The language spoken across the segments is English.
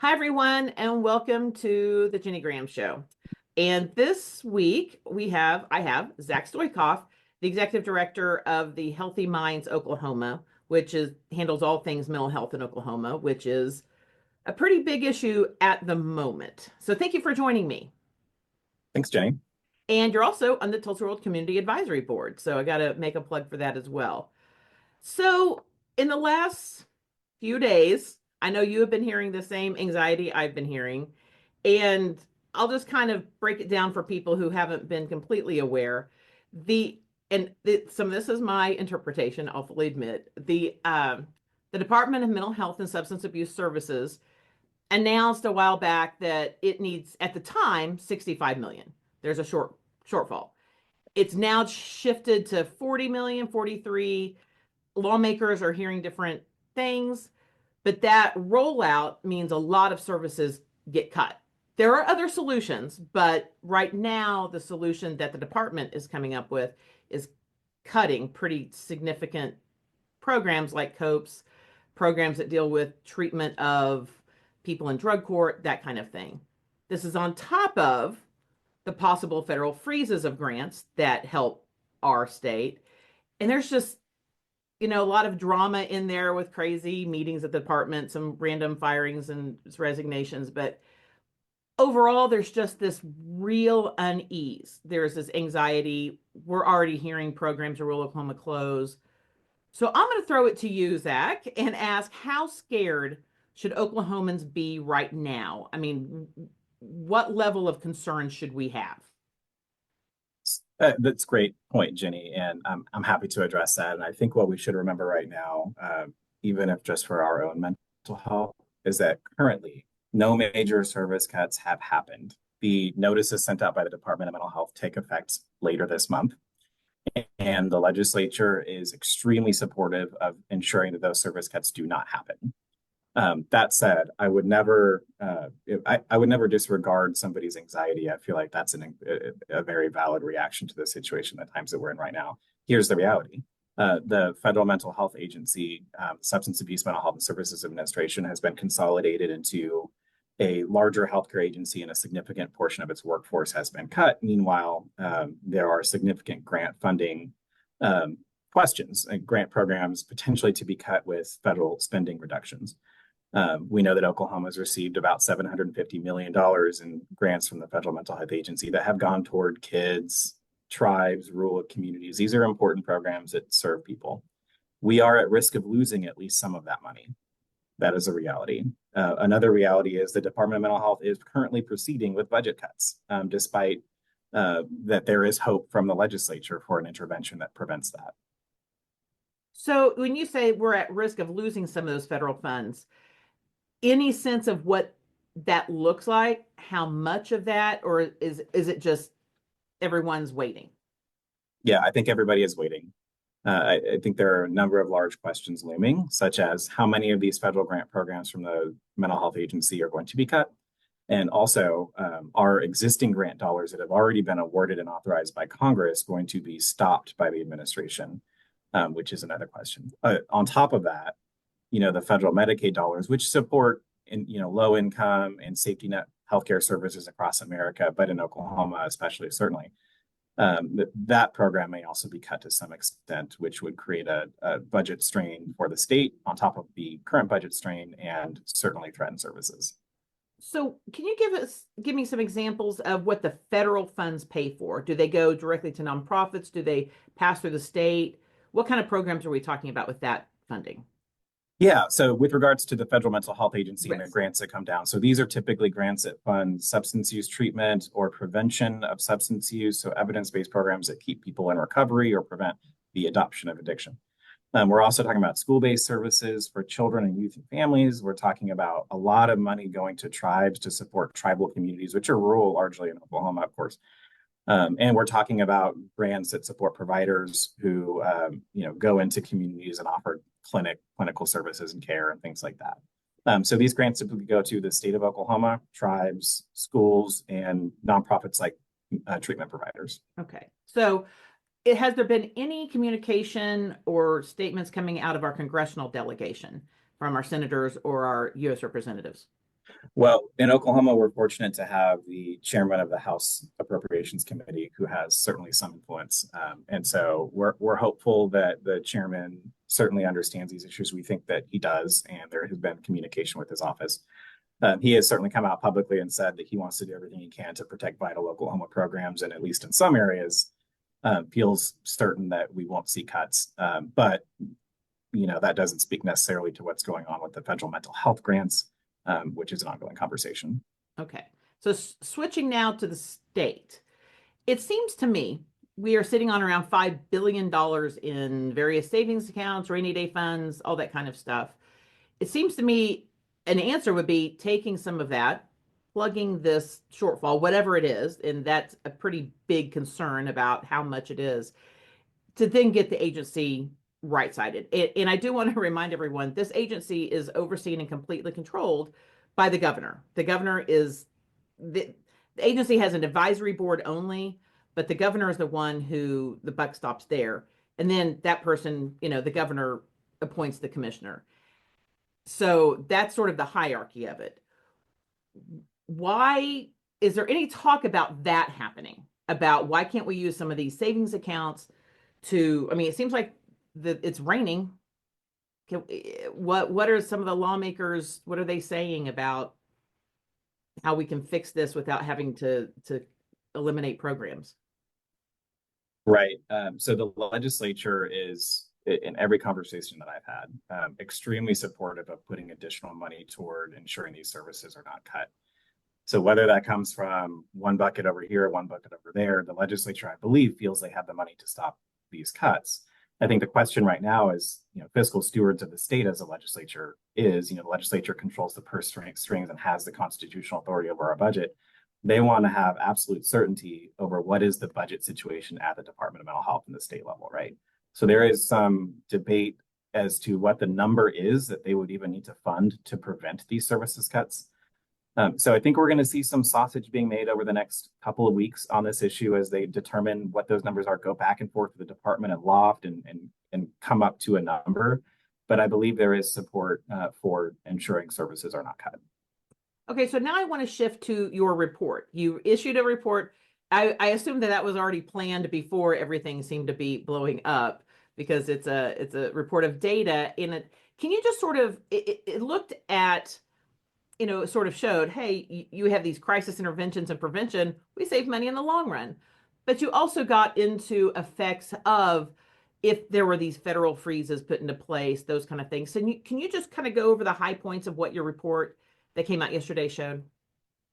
Hi, everyone, and welcome to the Ginnie Graham Show. And this week I have Zack Stoycoff, the executive director of the Healthy Minds Oklahoma, which handles all things mental health in Oklahoma, which is a pretty big issue at the moment. So thank you for joining me. Thanks, Jenny. And you're also on the Tulsa World Community Advisory Board. So I got to make a plug for that as well. So in the last few days, I know you have been hearing the same anxiety I've been hearing. And I'll just kind of break it down for people who haven't been completely aware. Some of this is my interpretation, I'll fully admit. The Department of Mental Health and Substance Abuse Services announced a while back that it needs, at the time, 65 million. There's a shortfall. It's now shifted to 40 million, 43. Lawmakers are hearing different things, but that rollout means a lot of services get cut. There are other solutions, but right now the solution that the department is coming up with is cutting pretty significant programs like COPES, programs that deal with treatment of people in drug court, that kind of thing. This is on top of the possible federal freezes of grants that help our state. And there's just, a lot of drama in there with crazy meetings at the department, some random firings and resignations. But overall, there's just this real unease. There's this anxiety. We're already hearing programs in rural Oklahoma close. So I'm going to throw it to you, Zack, and ask, how scared should Oklahomans be right now? I mean, what level of concern should we have? That's a great point, Jenny, and I'm happy to address that. And I think what we should remember right now, even if just for our own mental health, is that currently no major service cuts have happened. The notices sent out by the Department of Mental Health take effect later this month, and the legislature is extremely supportive of ensuring that those service cuts do not happen. That said, I would never disregard somebody's anxiety. I feel like that's a very valid reaction to the situation, the times that we're in right now. Here's the reality. The Federal Mental Health Agency, Substance Abuse Mental Health and Services Administration, has been consolidated into a larger healthcare agency, and a significant portion of its workforce has been cut. Meanwhile, there are significant grant funding questions and grant programs potentially to be cut with federal spending reductions. We know that Oklahoma has received about $750 million in grants from the Federal Mental Health Agency that have gone toward kids, tribes, rural communities. These are important programs that serve people. We are at risk of losing at least some of that money. That is a reality. Another reality is the Department of Mental Health is currently proceeding with budget cuts, despite that there is hope from the legislature for an intervention that prevents that. So when you say we're at risk of losing some of those federal funds, any sense of what that looks like, how much of that, or is it just everyone's waiting? Yeah, I think everybody is waiting. I think there are a number of large questions looming, such as how many of these federal grant programs from the Mental Health Agency are going to be cut, and also are existing grant dollars that have already been awarded and authorized by Congress going to be stopped by the administration, which is another question. On top of that, the federal Medicaid dollars, which support low income and safety net healthcare services across America, but in Oklahoma especially, certainly, that program may also be cut to some extent, which would create a budget strain for the state on top of the current budget strain and certainly threaten services. So can you give me some examples of what the federal funds pay for? Do they go directly to nonprofits? Do they pass through the state? What kind of programs are we talking about with that funding? Yeah, so with regards to the Federal Mental Health Agency and the Yes. grants that come down, so these are typically grants that fund substance use treatment or prevention of substance use, so evidence-based programs that keep people in recovery or prevent the adoption of addiction. We're also talking about school-based services for children and youth and families. We're talking about a lot of money going to tribes to support tribal communities, which are rural largely in Oklahoma, of course. And we're talking about grants that support providers who, go into communities and offer clinical services and care and things like that. So these grants typically go to the state of Oklahoma, tribes, schools, and nonprofits like treatment providers. Okay. So has there been any communication or statements coming out of our congressional delegation from our senators or our U.S. representatives? Well, in Oklahoma, we're fortunate to have the chairman of the House Appropriations Committee who has certainly some influence. And so we're hopeful that the chairman certainly understands these issues. We think that he does, and there has been communication with his office. He has certainly come out publicly and said that he wants to do everything he can to protect vital Oklahoma programs, and at least in some areas, feels certain that we won't see cuts. But that doesn't speak necessarily to what's going on with the federal mental health grants, which is an ongoing conversation. Okay. So switching now to the state, it seems to me we are sitting on around $5 billion in various savings accounts, rainy day funds, all that kind of stuff. It seems to me an answer would be taking some of that, plugging this shortfall, whatever it is, and that's a pretty big concern about how much it is, to then get the agency right-sided. And I do want to remind everyone, this agency is overseen and completely controlled by the governor. The governor is, the agency has an advisory board only, but the governor is the one who the buck stops there. And then that person, the governor appoints the commissioner. So that's sort of the hierarchy of it. Why is there any talk about that happening? About why can't we use some of these savings accounts to, I mean, it seems like it's raining. What are some of the lawmakers, what are they saying about how we can fix this without having to eliminate programs? Right. So the legislature is, in every conversation that I've had, extremely supportive of putting additional money toward ensuring these services are not cut. So whether that comes from one bucket over here, one bucket over there, the legislature, I believe, feels they have the money to stop these cuts. I think the question right now is, fiscal stewards of the state as a legislature is, the legislature controls the purse strings and has the constitutional authority over our budget. They want to have absolute certainty over what is the budget situation at the Department of Mental Health in the state level, right? So there is some debate as to what the number is that they would even need to fund to prevent these services cuts. So I think we're going to see some sausage being made over the next couple of weeks on this issue as they determine what those numbers are, go back and forth with the department and loft and come up to a number. But I believe there is support for ensuring services are not cut. Okay, so now I want to shift to your report. You issued a report. I assume that was already planned before everything seemed to be blowing up, because it's a report of data in it. Can you just sort of, it looked at, it sort of showed, hey, you have these crisis interventions and prevention, we save money in the long run. But you also got into effects of if there were these federal freezes put into place, those kind of things. So can you just kind of go over the high points of what your report that came out yesterday showed?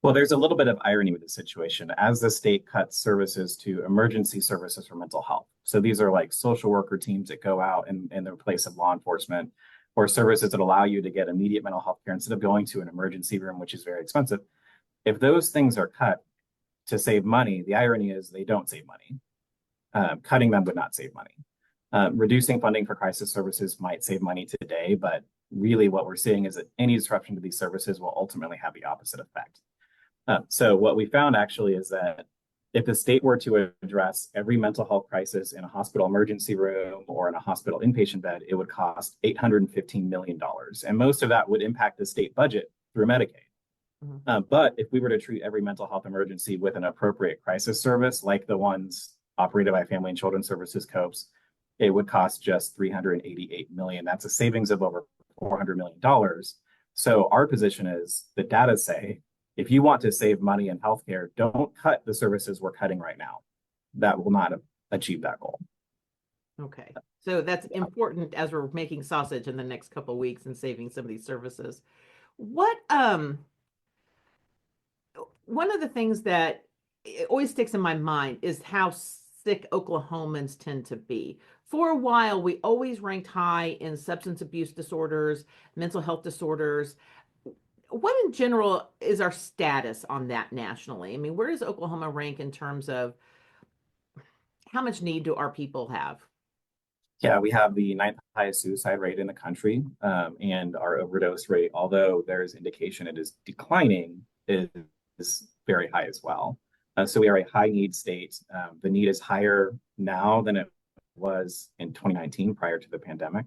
Well, there's a little bit of irony with the situation as the state cuts services to emergency services for mental health. So these are like social worker teams that go out in the place of law enforcement, or services that allow you to get immediate mental health care instead of going to an emergency room, which is very expensive. If those things are cut to save money, the irony is they don't save money. Cutting them would not save money. Reducing funding for crisis services might save money today, but really what we're seeing is that any disruption to these services will ultimately have the opposite effect. So what we found actually is that if the state were to address every mental health crisis in a hospital emergency room or in a hospital inpatient bed, it would cost $815 million. And most of that would impact the state budget through Medicaid. Mm-hmm. But if we were to treat every mental health emergency with an appropriate crisis service, like the operated by Family and Children's Services COPES, it would cost just $388 million. That's a savings of over $400 million. So our position is the data say, if you want to save money in healthcare, don't cut the services we're cutting right now. That will not achieve that goal. Okay. So that's important as we're making sausage in the next couple of weeks and saving some of these services. What, one of the things that always sticks in my mind is how sick Oklahomans tend to be. For a while, we always ranked high in substance abuse disorders, mental health disorders. What in general is our status on that nationally? I mean, where does Oklahoma rank in terms of how much need do our people have? Yeah, we have the ninth highest suicide rate in the country, and our overdose rate, although there's indication it is declining, is very high as well. So we are a high need state. The need is higher now than it was in 2019 prior to the pandemic.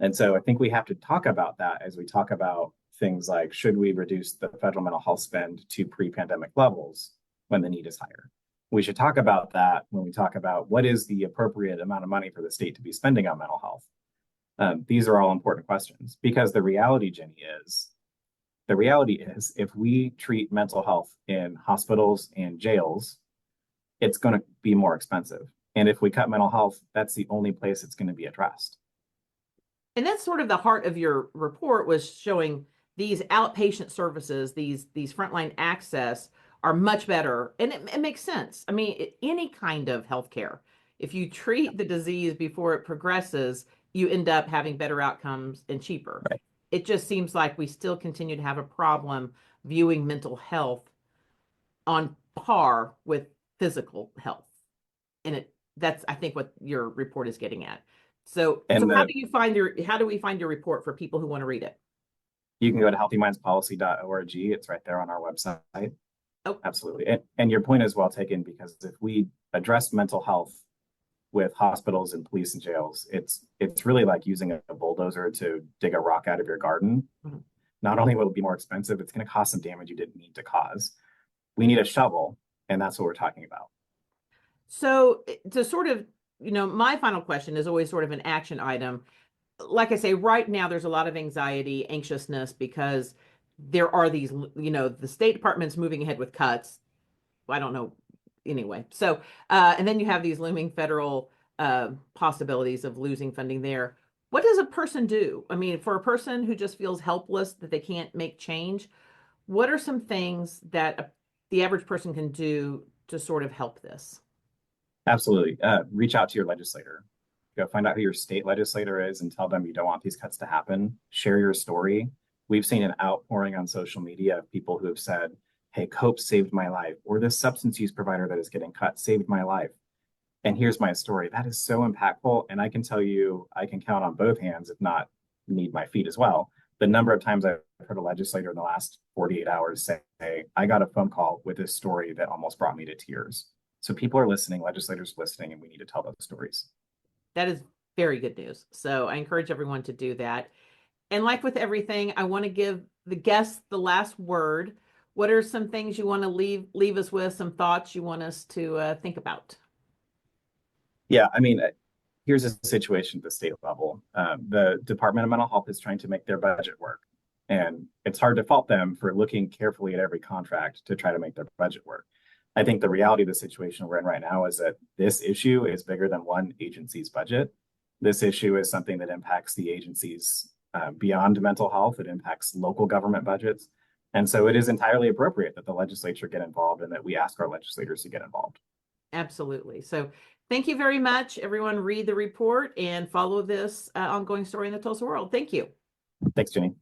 And so I think we have to talk about that as we talk about things like, should we reduce the federal mental health spend to pre-pandemic levels when the need is higher? We should talk about that when we talk about what is the appropriate amount of money for the state to be spending on mental health. These are all important questions, because the reality, Ginny, is if we treat mental health in hospitals and jails, it's going to be more expensive. And if we cut mental health, that's the only place it's going to be addressed. And that's sort of the heart of your report, was showing these outpatient services, these frontline access are much better. And it makes sense. I mean, any kind of healthcare, if you treat the disease before it progresses, you end up having better outcomes and cheaper. Right. It just seems like we still continue to have a problem viewing mental health on par with physical health. And that's, I think, what your report is getting at. So how do we find your report for people who want to read it? You can go to healthymindpolicy.org. It's right there on our website. Oh, absolutely. And your point is well taken, because if we address mental health with hospitals and police and jails, it's really like using a bulldozer to dig a rock out of your garden. Mm-hmm. Not only will it be more expensive, it's going to cause some damage you didn't need to cause. We need a shovel, and that's what we're talking about. So to sort of, my final question is always sort of an action item. Like I say, right now there's a lot of anxiety, anxiousness, because there are these, the State Department's moving ahead with cuts. I don't know. Anyway, so, and then you have these looming federal possibilities of losing funding there. What does a person do? I mean, for a person who just feels helpless that they can't make change, what are some things that the average person can do to sort of help this? Absolutely. Reach out to your legislator. Go find out who your state legislator is and tell them you don't want these cuts to happen. Share your story. We've seen an outpouring on social media of people who have said, hey, COPE saved my life, or this substance use provider that is getting cut saved my life. And here's my story. That is so impactful. And I can tell you, I can count on both hands, if not need my feet as well, the number of times I've heard a legislator in the last 48 hours say, hey, I got a phone call with this story that almost brought me to tears. So people are listening, legislators are listening, and we need to tell those stories. That is very good news. So I encourage everyone to do that. And like with everything, I want to give the guests the last word. What are some things you want to leave us with, some thoughts you want us to think about? Yeah, I mean, here's a situation at the state level. The Department of Mental Health is trying to make their budget work. And it's hard to fault them for looking carefully at every contract to try to make their budget work. I think the reality of the situation we're in right now is that this issue is bigger than one agency's budget. This issue is something that impacts the agencies beyond mental health. It impacts local government budgets. And so it is entirely appropriate that the legislature get involved and that we ask our legislators to get involved. Absolutely. So thank you very much. Everyone read the report and follow this ongoing story in the Tulsa world. Thank you. Thanks, Ginny.